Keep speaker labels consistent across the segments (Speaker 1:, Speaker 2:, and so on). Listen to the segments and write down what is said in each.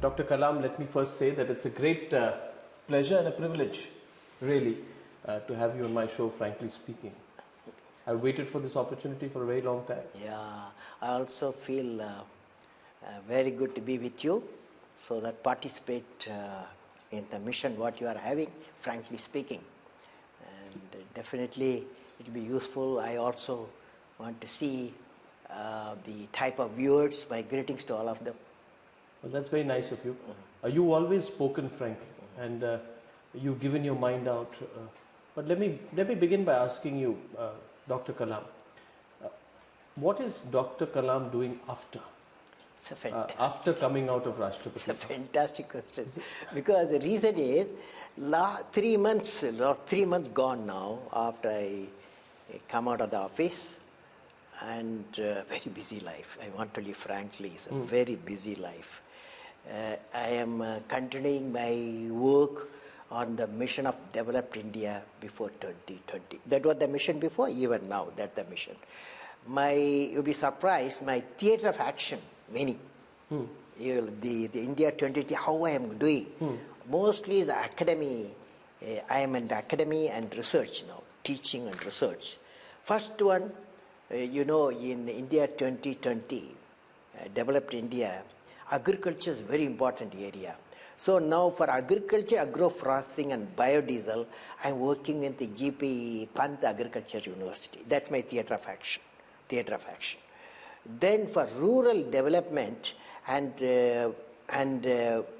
Speaker 1: Dr. Kalam, let me first say that it's a great pleasure and a privilege, really, to have you on my show, frankly speaking. I've waited for this opportunity for a very long time.
Speaker 2: Yeah, I also feel very good to be with you, so that participate in the mission what you are having, frankly speaking. And definitely it will be useful. I also want to see the type of viewers. My greetings to all of them.
Speaker 1: Well, that's very nice of you. You've always spoken frankly, and you've given your mind out. But let me begin by asking you, Dr. Kalam, what is Dr. Kalam doing after?
Speaker 2: It's a fantastic.
Speaker 1: After coming out of Rashtrapati?
Speaker 2: It's a fantastic question. Because the reason is, 3 months gone now after I come out of the office, and very busy life. I want to live frankly, it's a very busy life. I am continuing my work on the mission of developed India before 2020. That was the mission before, even now that's the mission. You'll be surprised, my theatre of action, many. The India 2020, how I am doing. Mostly the academy. I am in the academy and research now, teaching and research. First one, in India 2020, developed India, agriculture is very important area. So now for agriculture, agro-processing and biodiesel, I am working in the GP Pant Agriculture University. That's my theatre of action. Then for rural development and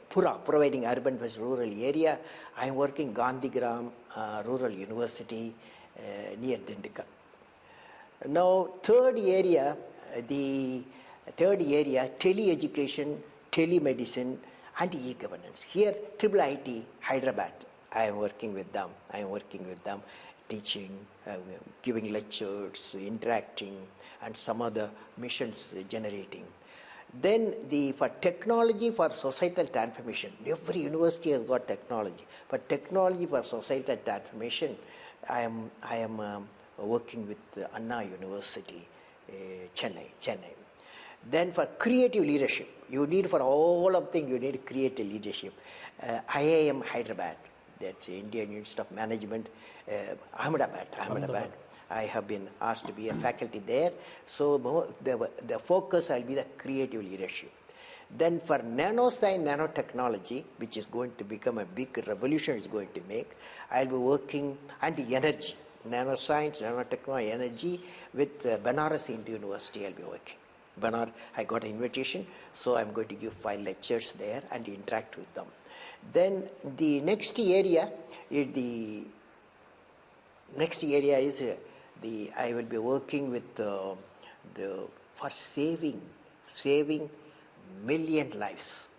Speaker 2: Pura, providing urban versus rural area, I am working Gandhigram Rural University near Dindigul. Now, third area, tele-education, telemedicine, and e-governance. Here, IIIT, Hyderabad, I am working with them. Teaching, giving lectures, interacting, and some other missions generating. Then for technology for societal transformation, every university has got technology. For technology for societal transformation, I am working with Anna University, Chennai. Then for creative leadership, you need for all of things, you need creative leadership. IIM Hyderabad, that's Indian Institute of Management, Ahmedabad. I have been asked to be a faculty there. So the focus will be the creative leadership. Then for nanoscience, nanotechnology, which is going to become a big revolution, is going to make, I'll be working, and energy, nanoscience, nanotechnology, energy, with Banaras Hindu University I'll be working. I got an invitation, so I'm going to give 5 lectures there and interact with them. Then the next area is I will be working with for saving million lives.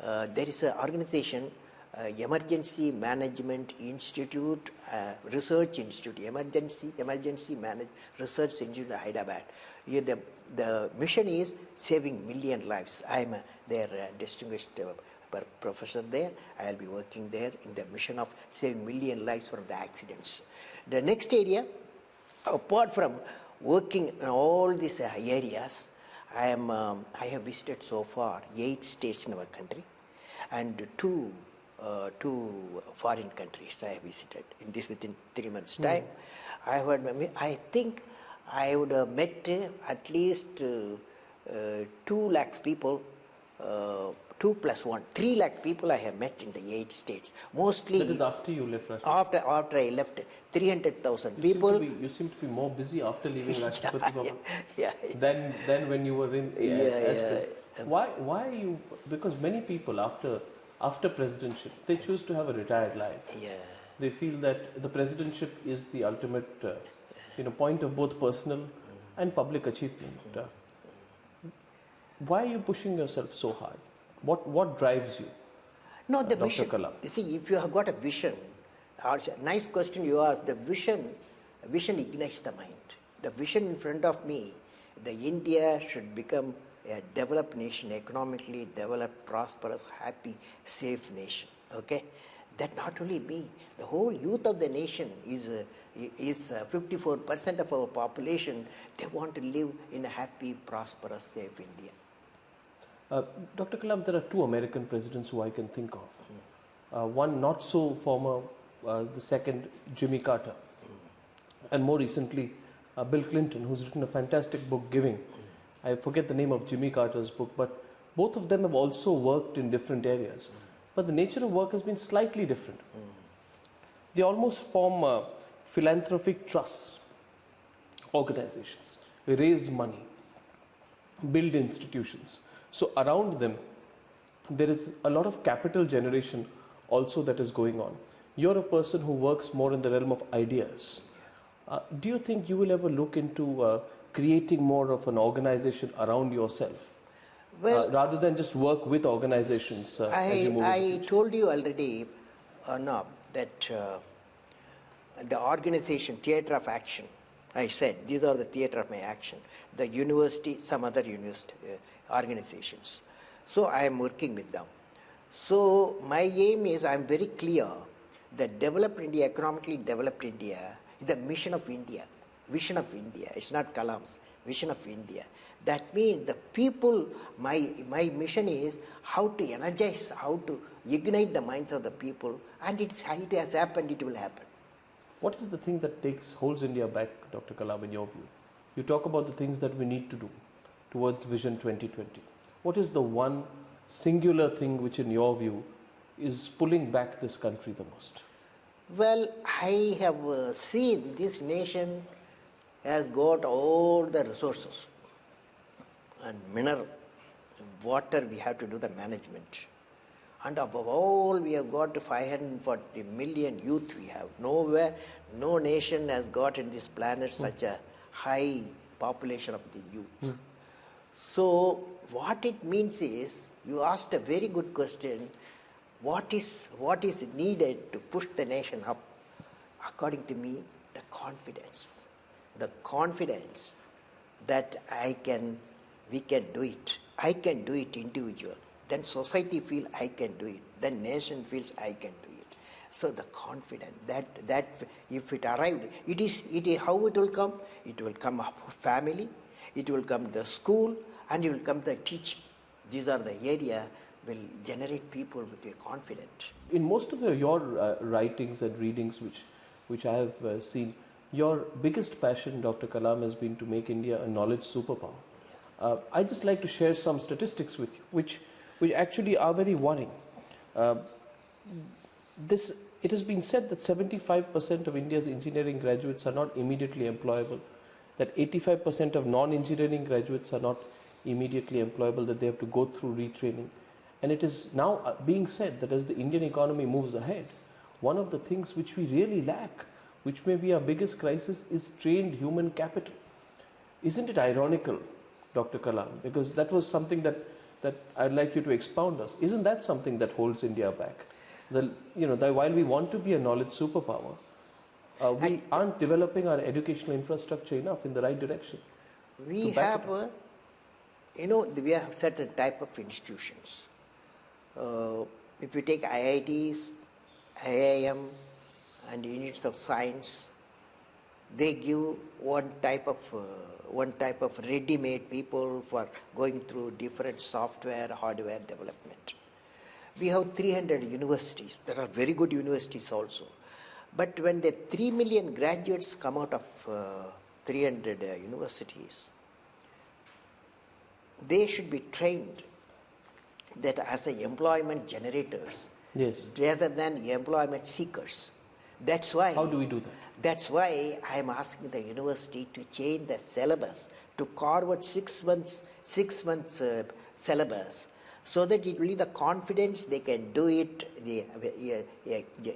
Speaker 2: There is an organization, Emergency Management Institute, Research Institute, Emergency Research Institute, Hyderabad. Here the mission is saving million lives. I am their distinguished professor there. I will be working there in the mission of saving million lives from the accidents. The next area, apart from working in all these areas, I have visited so far 8 states in our country, and two foreign countries I have visited within 3 months' time. I think I would have met at least 2 lakhs people, 2 plus 1, 3 lakh people I have met in the 8 states. Mostly. That
Speaker 1: is after you left Rashtrapati?
Speaker 2: After I left, 300,000 people.
Speaker 1: You seem to be more busy after leaving Rashtrapati
Speaker 2: than
Speaker 1: when you were in. Why you? Because many people after presidentship, they choose to have a retired life.
Speaker 2: Yeah.
Speaker 1: They feel that the presidentship is the ultimate point of both personal and public achievement. Why are you pushing yourself so hard? What drives you?
Speaker 2: No, the
Speaker 1: Dr.
Speaker 2: vision.
Speaker 1: Kalam?
Speaker 2: You see, if you have got a vision, nice question you asked, the vision ignites the mind. The vision in front of me, the India should become a developed nation, economically developed, prosperous, happy, safe nation. Okay? That not only me, the whole youth of the nation is 54% of our population. They want to live in a happy, prosperous, safe India.
Speaker 1: Dr. Kalam, there are two American presidents who I can think of. One not so former, the second, Jimmy Carter. And more recently, Bill Clinton, who's written a fantastic book, Giving. I forget the name of Jimmy Carter's book, but both of them have also worked in different areas. But the nature of work has been slightly different. They almost form philanthropic trusts, organizations, raise money, build institutions. So around them, there is a lot of capital generation also that is going on. You're a person who works more in the realm of ideas. Do you think you will ever look into creating more of an organization around yourself?
Speaker 2: Well,
Speaker 1: rather than just work with organizations as you move
Speaker 2: I told you already, no, that the organization, theatre of action, I said, these are the theatre of my action. The university, some other university organizations. So I am working with them. So my aim is, I am very clear that developed India, economically developed India, is the mission of India. Vision of India. It's not Kalam's vision of India. That means the people, my mission is how to energize, how to ignite the minds of the people, and it has happened, it will happen.
Speaker 1: What is the thing that holds India back, Dr. Kalam, in your view? You talk about the things that we need to do towards Vision 2020. What is the one singular thing which, in your view, is pulling back this country the most?
Speaker 2: Well, I have seen this nation has got all the resources and mineral, water, we have to do the management. And above all, we have got 540 million youth we have. Nowhere, no nation has got in this planet such a high population of the youth. So what it means is, you asked a very good question, what is needed to push the nation up? According to me, the confidence. The confidence that we can do it. I can do it individual. Then society feels I can do it. Then nation feels I can do it. So the confidence that if it arrived, it is how it will come. It will come up family, it will come the school, and it will come the teaching. These are the area will generate people with a confidence.
Speaker 1: In most of your writings and readings, which I have seen, your biggest passion, Dr. Kalam, has been to make India a knowledge superpower. Yes. I'd just like to share some statistics with you, which actually are very worrying. It has been said that 75% of India's engineering graduates are not immediately employable, that 85% of non-engineering graduates are not immediately employable, that they have to go through retraining. And it is now being said that as the Indian economy moves ahead, one of the things which we really lack, which may be our biggest crisis, is trained human capital. Isn't it ironical, Dr. Kalam? Because that was something that I'd like you to expound us. Isn't that something that holds India back? That while we want to be a knowledge superpower, we aren't developing our educational infrastructure enough in the right direction.
Speaker 2: We have certain type of institutions. If you take IITs, IIM, and units of science, they give one type of ready-made people for going through different software, hardware development. We have 300 universities. There are very good universities also. But when the 3 million graduates come out of 300 universities, they should be trained that as employment generators,
Speaker 1: yes,
Speaker 2: rather than employment seekers. That's why.
Speaker 1: How do we do that?
Speaker 2: That's why I am asking the university to change the syllabus, to carve out 6 months syllabus, so that it will be the confidence they can do it.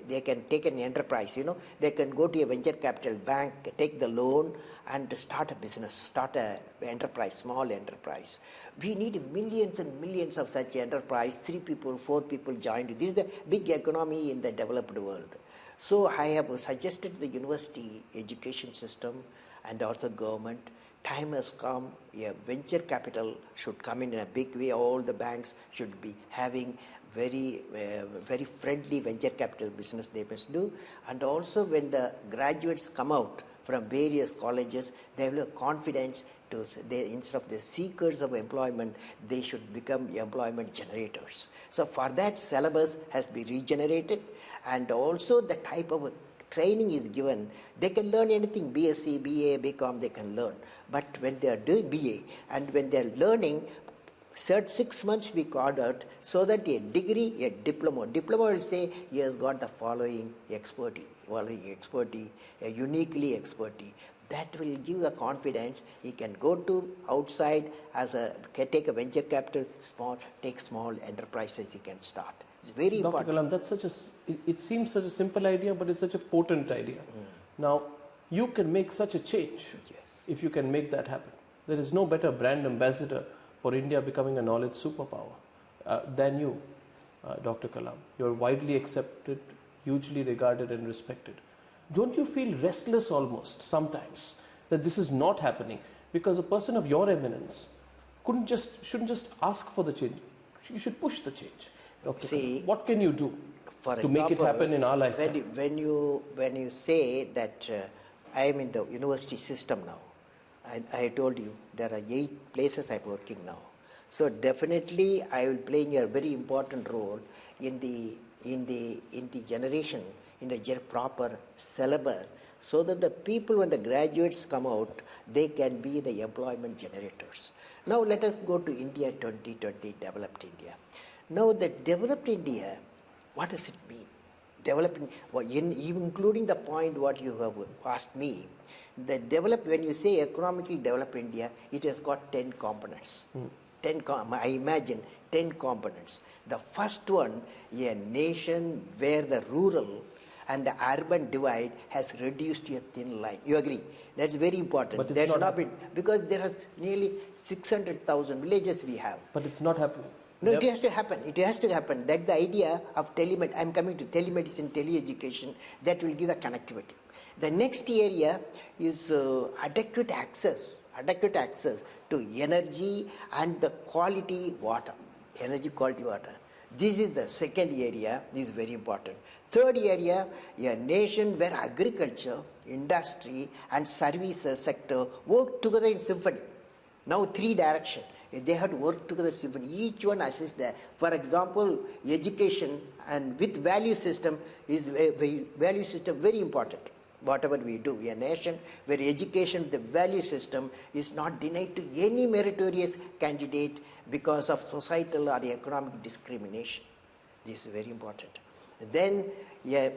Speaker 2: They can take an enterprise. They can go to a venture capital bank, take the loan, and start a business, start a enterprise, small enterprise. We need millions and millions of such enterprise. 3 people, 4 people joined. This is the big economy in the developed world. So I have suggested the university education system and also government, time has come, a venture capital should come in a big way. All the banks should be having very friendly venture capital business they must do. And also when the graduates come out from various colleges. They will have confidence to, instead of the seekers of employment, they should become employment generators. So for that, syllabus has been regenerated, and also the type of training is given. They can learn anything, BSc, BA, BCom, they can learn. But when they are doing BA and when they are learning, 6 months we called out, so that a degree, a diploma will say he has got the following expertise, a uniquely expertise. That will give the confidence. He can go to outside can take a venture capital, take small enterprises he can start. It's very important.
Speaker 1: Dr. Kalam, that's it seems such a simple idea, but it's such a potent idea. Now, you can make such a change if you can make that happen. There is no better brand ambassador for India becoming a knowledge superpower than you, Dr. Kalam. You're widely accepted, hugely regarded and respected. Don't you feel restless almost sometimes that this is not happening? Because a person of your eminence shouldn't just ask for the change. You should push the change. Dr.
Speaker 2: See,
Speaker 1: Kalam, what can you do to make it happen in our lifetime?
Speaker 2: When you say that I am in the university system now, I told you there are 8 places I'm working now. So definitely I will playing a very important role in the generation, in the proper syllabus, so that the people, when the graduates come out, they can be the employment generators. Now let us go to India 2020, developed India. Now the developed India, what does it mean? Developing, including the point what you have asked me, when you say economically developed India, it has got 10 components. I imagine 10 components. The first one, a nation where the rural and the urban divide has reduced to a thin line. You agree? That's very important.
Speaker 1: But
Speaker 2: there should not be, because there are nearly 600,000 villages we have.
Speaker 1: But it's not happening.
Speaker 2: No, it has to happen. It has to happen. That's the idea of telemedicine. I'm coming to telemedicine, teleeducation. That will give the connectivity. The next area is adequate access to energy and the quality water. Energy, quality water. This is the second area. This is very important. Third area, a nation where agriculture, industry and services sector work together in symphony. Now 3 directions. They have to work together in symphony. Each one assists there. For example, education and with value system is very important. Whatever we do, a nation where education, the value system is not denied to any meritorious candidate because of societal or economic discrimination. This is very important. Then a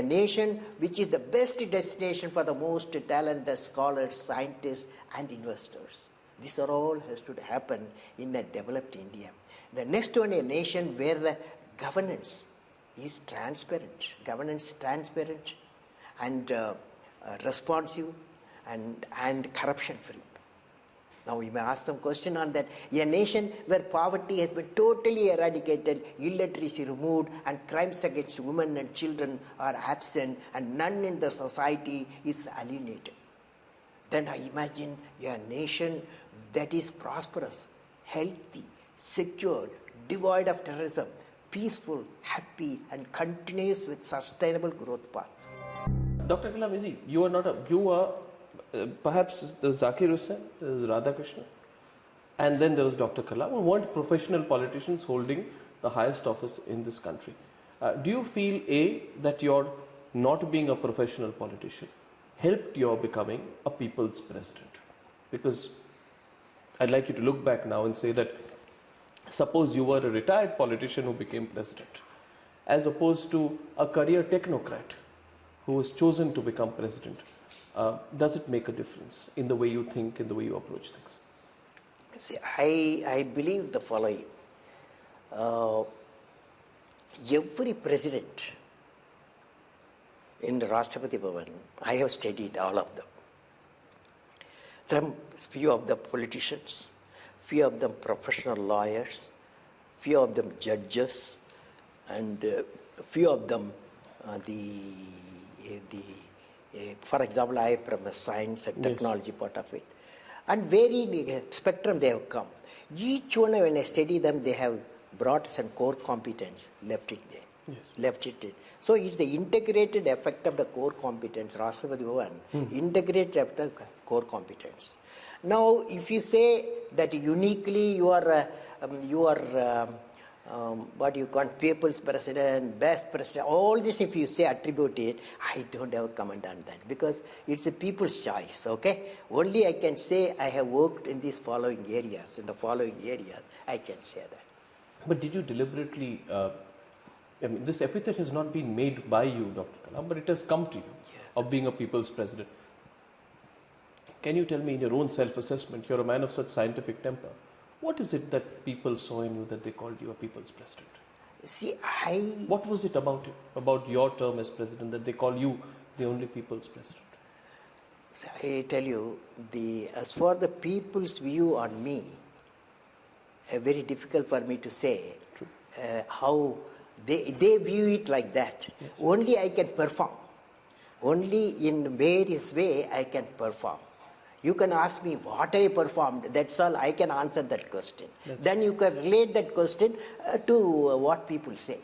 Speaker 2: nation which is the best destination for the most talented scholars, scientists and investors. This all has to happen in a developed India. The next one, a nation where the governance is transparent. And responsive and corruption free. Now we may ask some question on that. A nation where poverty has been totally eradicated, illiteracy removed, and crimes against women and children are absent, and none in the society is alienated. Then I imagine a nation that is prosperous, healthy, secure, devoid of terrorism, peaceful, happy, and continuous with sustainable growth paths.
Speaker 1: Dr. Kalam, you are perhaps there was Zakir Hussain, there was Radhakrishnan, and then there was Dr. Kalam, who weren't professional politicians holding the highest office in this country. Do you feel, A, that your not being a professional politician helped your becoming a people's president? Because I'd like you to look back now and say that suppose you were a retired politician who became president, as opposed to a career technocrat who was chosen to become president. Does it make a difference in the way you think, in the way you approach things?
Speaker 2: See, I believe the following. Every president in the Rashtrapati Bhavan, I have studied all of them. From few of them politicians, few of them professional lawyers, few of them judges, and few of them for example, I am from the science and technology part of it. And varied spectrum they have come. Each one, when I study them, they have brought some core competence, left it there.
Speaker 1: Yes.
Speaker 2: Left it. So it's the integrated effect of the core competence, Rashtrapati Bhavan, integrated effect of core competence. Now, if you say that uniquely you are what you call people's president, best president, all this if you say attribute it, I don't have a comment on that because it's a people's choice, okay? Only I can say I have worked in these following areas, I can say that.
Speaker 1: But did you deliberately, this epithet has not been made by you, Dr. Kalam, but it has come to you of being a people's president. Can you tell me in your own self-assessment, you're a man of such scientific temper, what is it that people saw in you that they called you a people's president?
Speaker 2: See,
Speaker 1: What was it about your term as president that they call you the only people's president?
Speaker 2: I tell you, as for the people's view on me, very difficult for me to say how they view it like that.
Speaker 1: Yes.
Speaker 2: Only I can perform. Only in various way I can perform. You can ask me what I performed, that's all, I can answer that question. Then you can relate that question to what people say.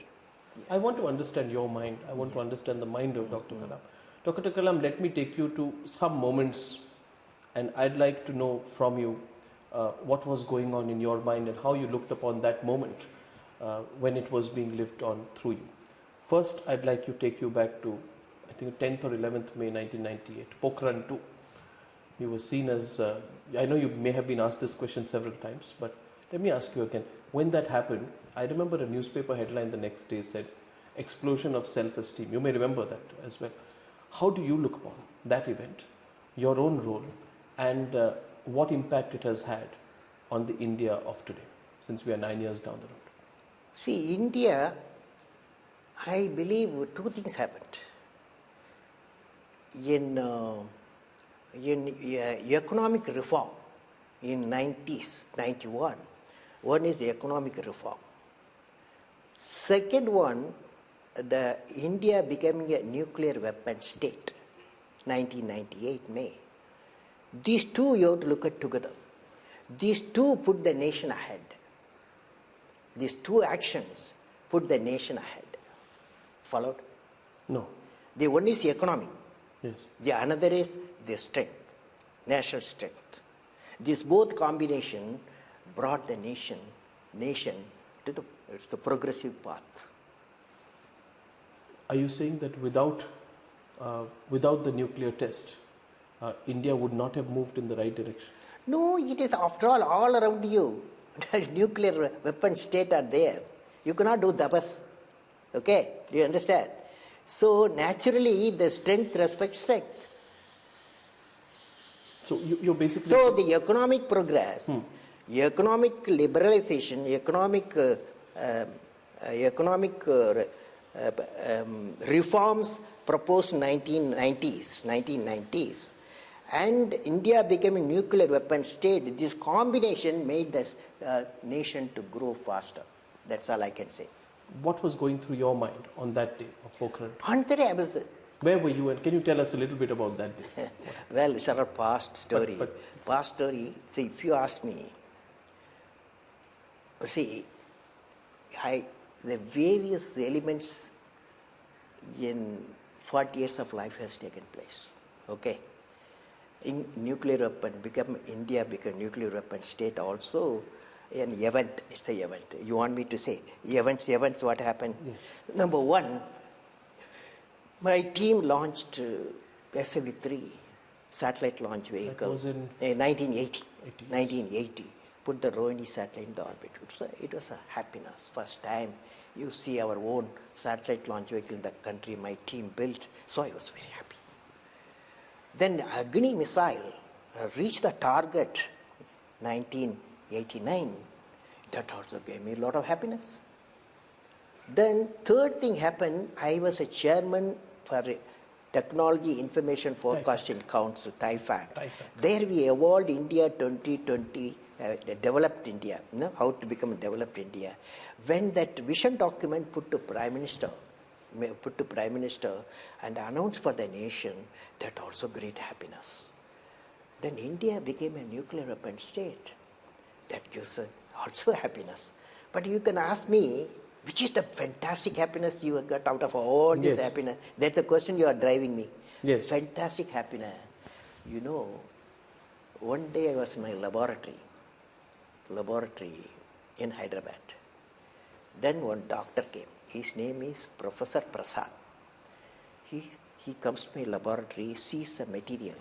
Speaker 2: Yes.
Speaker 1: I want to understand your mind. I want to understand the mind of Dr. Kalam. Dr. Kalam, let me take you to some moments and I'd like to know from you what was going on in your mind and how you looked upon that moment when it was being lived on through you. First, I'd like to take you back to, I think, 10th or 11th May 1998, Pokhran 2. You were seen as, I know you may have been asked this question several times, but let me ask you again. When that happened, I remember a newspaper headline the next day said, explosion of self-esteem. You may remember that as well. How do you look upon that event, your own role, and what impact it has had on the India of today, since we are 9 years down the road?
Speaker 2: See, India, I believe two things happened. In economic reform in 91, one is economic reform. Second one, the India becoming a nuclear weapon state, 1998 May. These two you have to look at together. These two put the nation ahead. These two actions put the nation ahead. Followed?
Speaker 1: No.
Speaker 2: The one is economic.
Speaker 1: Yes.
Speaker 2: The another is the strength, national strength. This both combination brought the nation to the progressive path.
Speaker 1: Are you saying that without the nuclear test, India would not have moved in the right direction?
Speaker 2: No, it is after all around you. Nuclear weapon state are there. You cannot do dabas. Okay, do you understand? So naturally the strength respects strength.
Speaker 1: So you're basically...
Speaker 2: So the economic progress, economic liberalization, economic reforms proposed 1990s, and India becoming nuclear weapon state, this combination made this nation to grow faster. That's all I can say.
Speaker 1: What was going through your mind on that day of Pokhran?
Speaker 2: On that day I was...
Speaker 1: Where were you, and can you tell us a little bit about that day?
Speaker 2: Well, it's a past story.
Speaker 1: Past
Speaker 2: story. See, if you ask me, see, the various elements in 40 years of life has taken place. Okay, in nuclear weapon India became nuclear weapon state also. An event, it's an event. You want me to say events? What happened?
Speaker 1: Yes.
Speaker 2: Number one, my team launched SLV-3 satellite launch vehicle.
Speaker 1: That was in
Speaker 2: 1980. Put the Rohini satellite in the orbit. It was a happiness. First time you see our own satellite launch vehicle in the country my team built. So I was very happy. Then Agni missile reached the target 1989. That also gave me a lot of happiness. Then third thing happened, I was a chairman for Technology Information Forecasting Council, TIFAC. There we evolved India 2020, developed India, how to become a developed India. When that vision document put to Prime Minister and announced for the nation, that also great happiness. Then India became a nuclear weapon state. That gives also happiness. But you can ask me, Which is the fantastic happiness you got out of all this
Speaker 1: Yes.
Speaker 2: happiness? That's the question you are driving me.
Speaker 1: Yes.
Speaker 2: Fantastic happiness. You know, one day I was in my laboratory in Hyderabad. Then one doctor came. His name is Professor Prasad. He comes to my laboratory, sees a material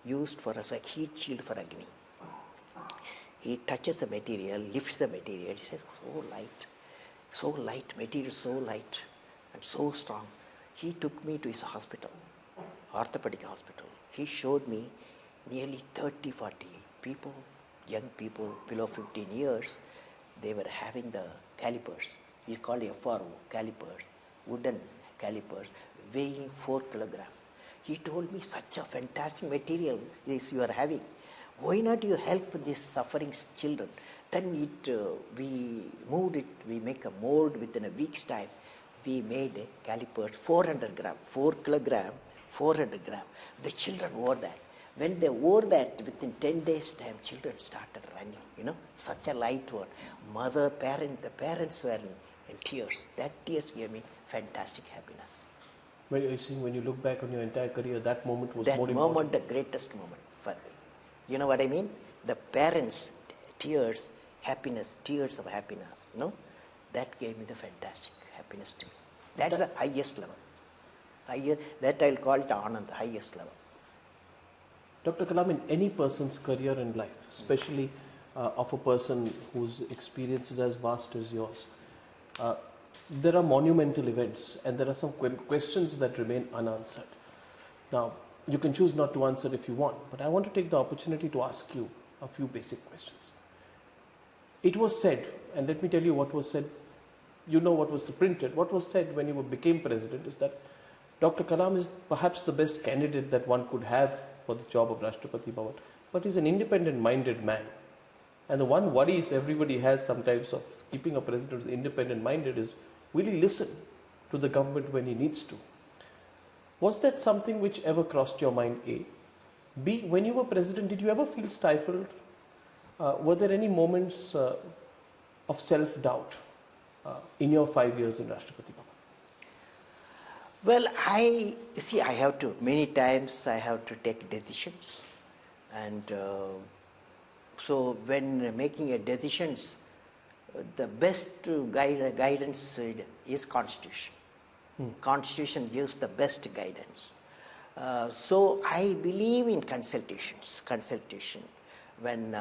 Speaker 2: used for as a heat shield for Agni. He touches the material, lifts the material. He says, so light, material so light and so strong. He took me to his hospital, orthopedic hospital. He showed me nearly 30, 40 people, young people below 15 years. They were having the calipers. It's called FRO, calipers, wooden calipers, weighing 4 kilograms. He told me, such a fantastic material this you are having. Why not you help these suffering children? Then we moved it, we make a mold within a week's time. We made a calipers, 400 grams, 4 kilograms, 400 grams. The children wore that. When they wore that, within 10 days' time, children started running, such a light one. The parents were in tears. That tears gave me fantastic happiness.
Speaker 1: When you look back on your entire career, that moment was more important.
Speaker 2: That moment, the greatest moment for me. You know what I mean? The parents' tears, happiness, tears of happiness, that gave me the fantastic happiness to me. That's the highest level. That I'll call it Anand, the highest level.
Speaker 1: Dr. Kalam, in any person's career in life, especially of a person whose experience is as vast as yours, there are monumental events and there are some questions that remain unanswered. Now, you can choose not to answer if you want, but I want to take the opportunity to ask you a few basic questions. It was said, and let me tell you what was said, you know what was printed, what was said when you became president is that Dr. Kalam is perhaps the best candidate that one could have for the job of Rashtrapati Bhavan, but he's an independent-minded man. And the one worries everybody has sometimes of keeping a president who's independent-minded is, will he listen to the government when he needs to? Was that something which ever crossed your mind, A? B, when you were president, did you ever feel stifled? Were there any moments of self-doubt in your 5 years in Rashtrapati Bhavan?
Speaker 2: Well, many times I have to take decisions. And so when making a decisions, the best guidance is Constitution. Constitution gives the best guidance. So I believe in consultation. When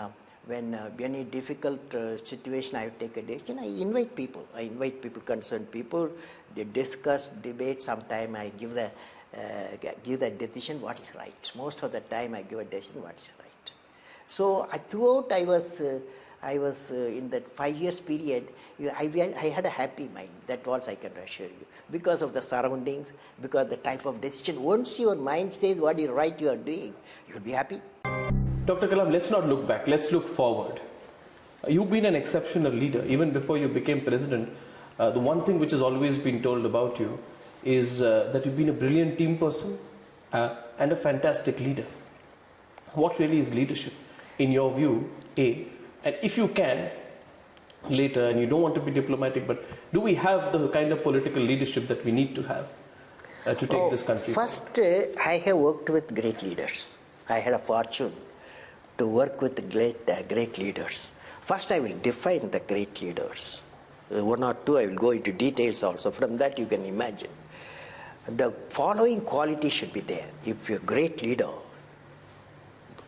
Speaker 2: any difficult situation I take a decision, I invite people, concerned people, they discuss, debate, sometime I give the decision what is right. Most of the time I give a decision what is right. So throughout I was in that 5 years period, I had a happy mind. That was I can assure you. Because of the surroundings, because the type of decision. Once your mind says what is right you are doing, you'll be happy.
Speaker 1: Dr. Kalam, let's not look back, let's look forward. You've been an exceptional leader. Even before you became president, the one thing which has always been told about you is that you've been a brilliant team person and a fantastic leader. What really is leadership in your view, A? And if you can, later, and you don't want to be diplomatic, but do we have the kind of political leadership that we need to have to take this country?
Speaker 2: First, I have worked with great leaders. I had a fortune to work with great leaders. First, I will define the great leaders. One or two, I will go into details also. From that, you can imagine. The following qualities should be there. If you're a great leader,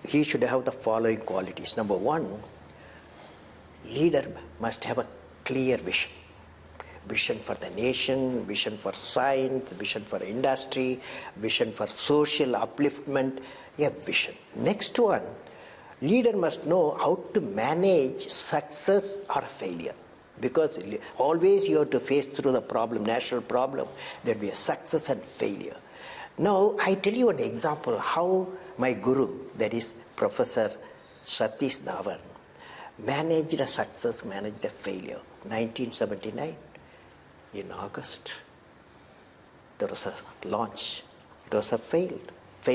Speaker 2: he should have the following qualities. Number one, leader must have a clear vision. Vision for the nation, vision for science, vision for industry, vision for social upliftment. A vision. Next one, leader must know how to manage success or failure. Because always you have to face through the problem, national problem. There will be a success and failure. Now, I tell you an example how my guru, that is Professor Satish Dhawan, managed a success, managed a failure. 1979, in August, there was a launch. It was a failed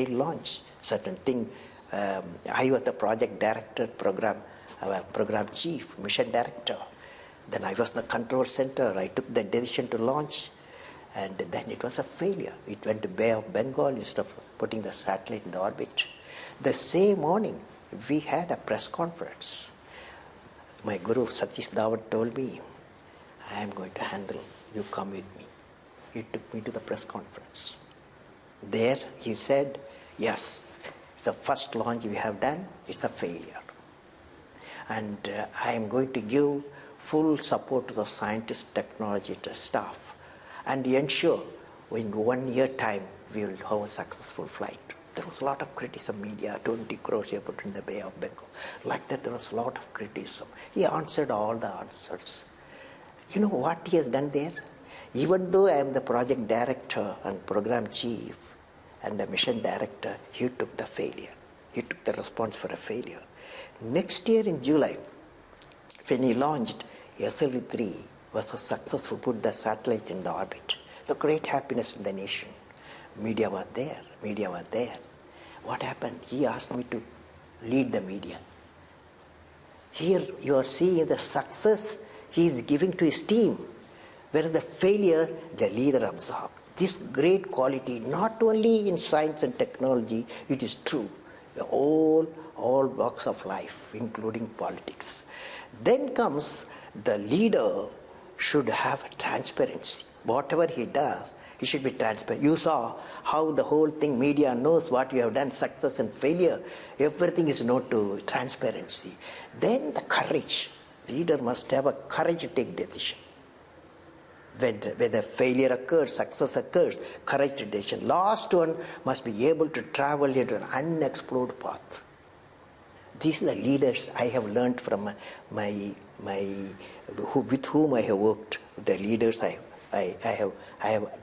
Speaker 2: launch. Certain thing, I was the project director, program chief, mission director. Then I was the control center. I took the decision to launch, and then it was a failure. It went to Bay of Bengal instead of putting the satellite in the orbit. The same morning, we had a press conference. My guru Satish Dhawan told me, I am going to handle, you come with me. He took me to the press conference. There he said, yes, it's the first launch we have done, it's a failure. And I am going to give full support to the scientists, technology staff, and ensure in 1 year time we will have a successful flight. There was a lot of criticism, media, 20 crores you put in the Bay of Bengal. Like that, there was a lot of criticism. He answered all the answers. You know what he has done there? Even though I am the project director and program chief and the mission director, he took the failure. He took the response for a failure. Next year in July, when he launched, SLV-3 was a successful, put the satellite in the orbit. So great happiness in the nation. Media were there. What happened? He asked me to lead the media. Here you are seeing the success he is giving to his team, whereas the failure the leader absorbed. This great quality, not only in science and technology, it is true. All walks of life, including politics. Then comes the leader should have transparency. Whatever he does, he should be transparent. You saw how the whole thing, media knows what you have done, success and failure. Everything is known to transparency. Then the courage. Leader must have a courage to take decision. When a failure occurs, success occurs, courage to decision. Last one must be able to travel into an unexplored path. These are the leaders I have learned from with whom I have worked. The leaders I have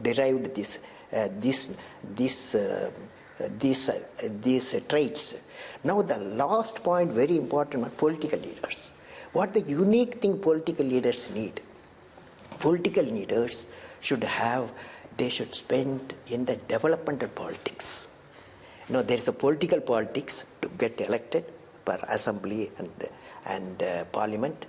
Speaker 2: derived these traits. Now the last point, very important, are political leaders. What the unique thing political leaders need? Political leaders should spend in the developmental politics. There is a political politics to get elected per assembly and parliament.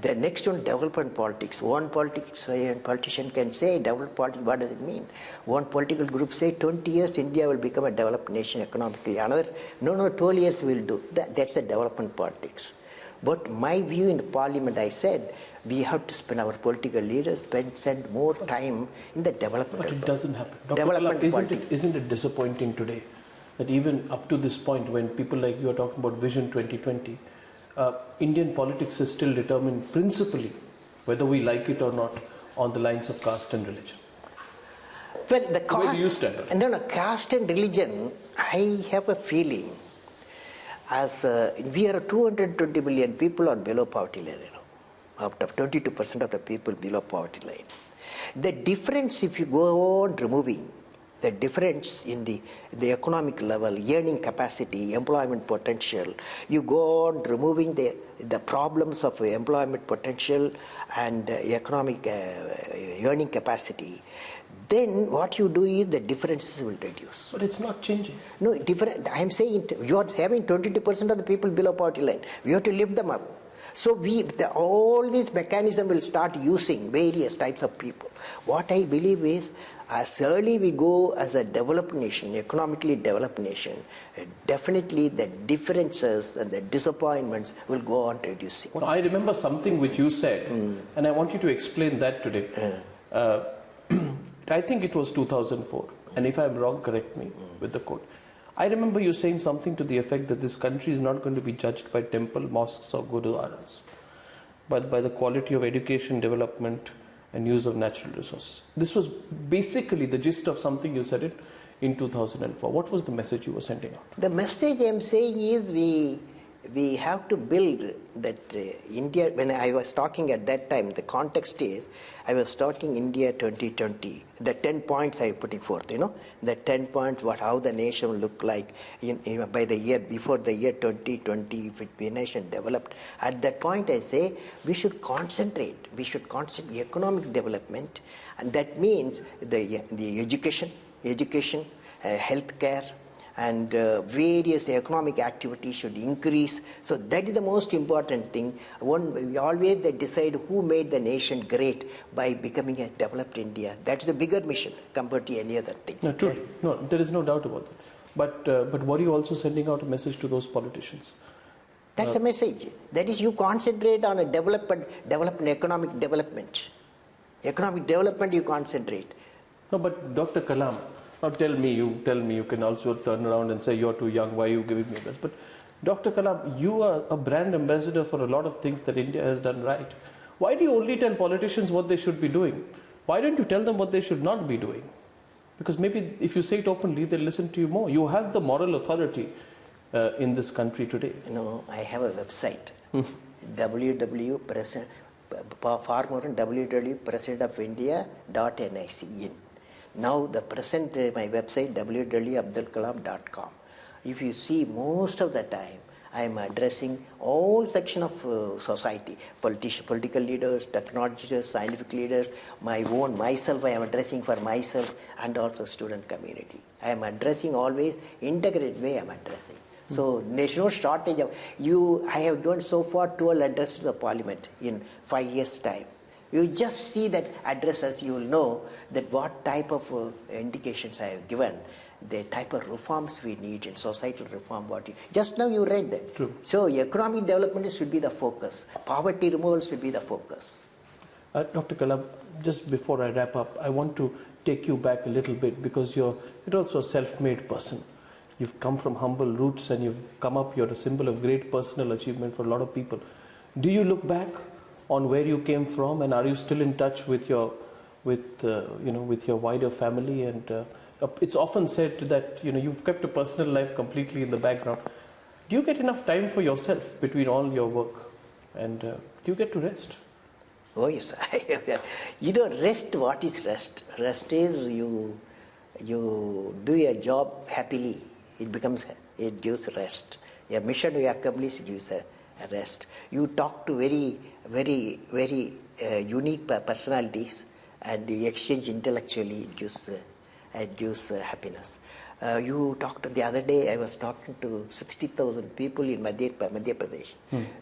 Speaker 2: The next one, development politics. One politician can say development politics, what does it mean? One political group say 20 years India will become a developed nation economically. Another, no, 12 years will do. That's a development politics. But my view in the parliament, I said, we have to spend our political leaders, spend more time in the development.
Speaker 1: But it doesn't happen. Dr. Kalam, isn't it disappointing today that even up to this point, when people like you are talking about Vision 2020, Indian politics is still determined principally, whether we like it or not, on the lines of caste and religion?
Speaker 2: Well,
Speaker 1: where do you stand?
Speaker 2: No, caste and religion, I have a feeling, as we are 220 million people are below poverty line, out of 22% of the people below poverty line. The difference, if you go on removing the difference in the economic level, earning capacity, employment potential, you go on removing the problems of employment potential and economic earning capacity, then what you do is the differences will reduce.
Speaker 1: But it's not changing.
Speaker 2: No, different. I am saying you are having 22% of the people below poverty line. We have to lift them up. So all these mechanisms will start using various types of people. What I believe is, as early we go as a developed nation, economically developed nation, definitely the differences and the disappointments will go on reducing.
Speaker 1: Well, I remember something which you said, and I want you to explain that today. I think it was 2004, and if I'm wrong, correct me with the quote. I remember you saying something to the effect that this country is not going to be judged by temple, mosques or gurudwaras, but by the quality of education, development and use of natural resources. This was basically the gist of something you said in 2004. What was the message you were sending out?
Speaker 2: The message I'm saying is we have to build that India. When I was talking at that time, the context is I was talking India 2020. The 10 points I putting forth, the 10 points, how the nation will look like by the year before the year 2020, if it be a nation developed. At that point, I say we should concentrate. We should concentrate economic development, and that means the education, healthcare, and various economic activities should increase. So that is the most important thing. Always they decide who made the nation great by becoming a developed India. That's the bigger mission compared to any other thing.
Speaker 1: No, truly. No, there is no doubt about that. But were you also sending out a message to those politicians?
Speaker 2: That's the message. That is, you concentrate on a economic development. Economic development you concentrate.
Speaker 1: No, but Dr. Kalam, now tell me, you can also turn around and say you're too young, why are you giving me this? But Dr. Kalam, you are a brand ambassador for a lot of things that India has done right. Why do you only tell politicians what they should be doing? Why don't you tell them what they should not be doing? Because maybe if you say it openly, they'll listen to you more. You have the moral authority in this country today.
Speaker 2: I have a website, www.presidentofIndia.nic. Now the present my website www.abdulkalam.com. If you see, most of the time I am addressing all sections of society, political leaders, technologists, scientific leaders, myself I am addressing for myself, and also student community. I am addressing always integrated way I am addressing. So there's no shortage of I have given so far 12 addresses to the Parliament in 5 years' time. You just see that addresses, you will know that what type of indications I have given, the type of reforms we need in societal reform. Just now you read that.
Speaker 1: True.
Speaker 2: So economic development should be the focus. Poverty removal should be the focus.
Speaker 1: Dr. Kalam, just before I wrap up, I want to take you back a little bit, because you're also a self-made person. You've come from humble roots and you've come up, you're a symbol of great personal achievement for a lot of people. Do you look back on where you came from, and are you still in touch with your wider family? And it's often said that you've kept a personal life completely in the background. Do you get enough time for yourself between all your work, and do you get to rest?
Speaker 2: Oh yes, rest. What is rest? Rest is you do your job happily. It gives rest. A mission you accomplish gives a rest. You talk to very, very, very unique personalities, and you exchange intellectually. It gives happiness. You talked the other day. I was talking to 60,000 people in Madhya Pradesh.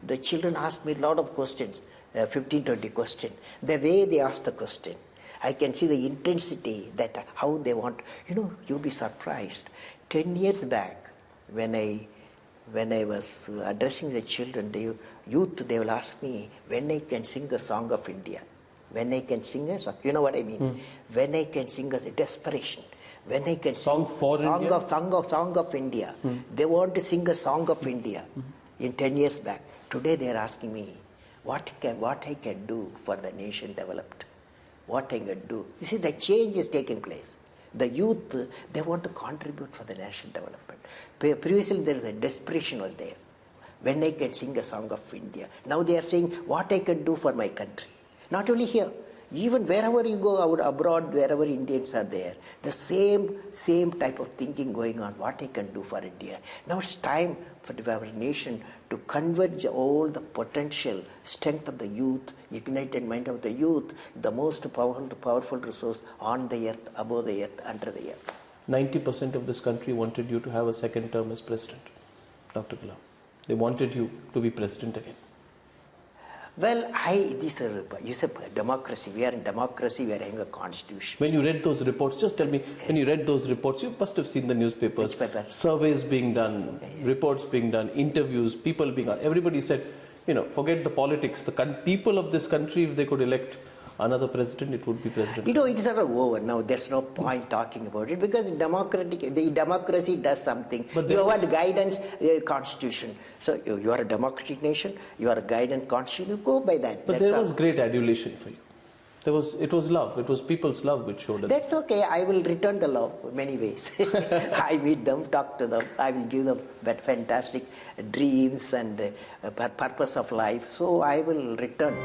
Speaker 2: The children asked me a lot of questions, 15-20 questions. The way they asked the question, I can see the intensity, that how they want. You'll be surprised. 10 years back, when I was addressing the children, the youth, they will ask me when I can sing a song of India. When I can sing a song, you know what I mean? When I can sing a desperation. When I can
Speaker 1: song
Speaker 2: of India. They want to sing a song of India in 10 years back. Today they are asking me what I can do for the nation developed. What I can do. You see, the change is taking place. The youth, they want to contribute for the national development. Previously there was a desperation was there. When I can sing a song of India. Now they are saying what I can do for my country. Not only here, even wherever you go out abroad, wherever Indians are there, the same type of thinking going on, what I can do for India. Now it's time for our nation to converge all the potential strength of the youth, ignited mind of the youth, the most powerful resource on the earth, above the earth, under the earth.
Speaker 1: 90% of this country wanted you to have a second term as president, Dr. Kalam. They wanted you to be president again.
Speaker 2: Well, you said democracy. We are in democracy. We are having a constitution.
Speaker 1: When you read those reports, just tell me, when you read those reports, you must have seen the newspapers. Surveys being done, reports being done, interviews, people being asked. Everybody said, forget the politics. The people of this country, if they could elect another president, it would be president.
Speaker 2: It is sort of over now. There's no point talking about it, because democracy does something. But you have a guidance constitution. So you are a democratic nation. You are a guidance constitution. You go by that.
Speaker 1: But there was great adulation for you. It was love. It was people's love which showed up.
Speaker 2: That's okay. I will return the love many ways. I meet them, talk to them. I will give them fantastic dreams and purpose of life. So I will return.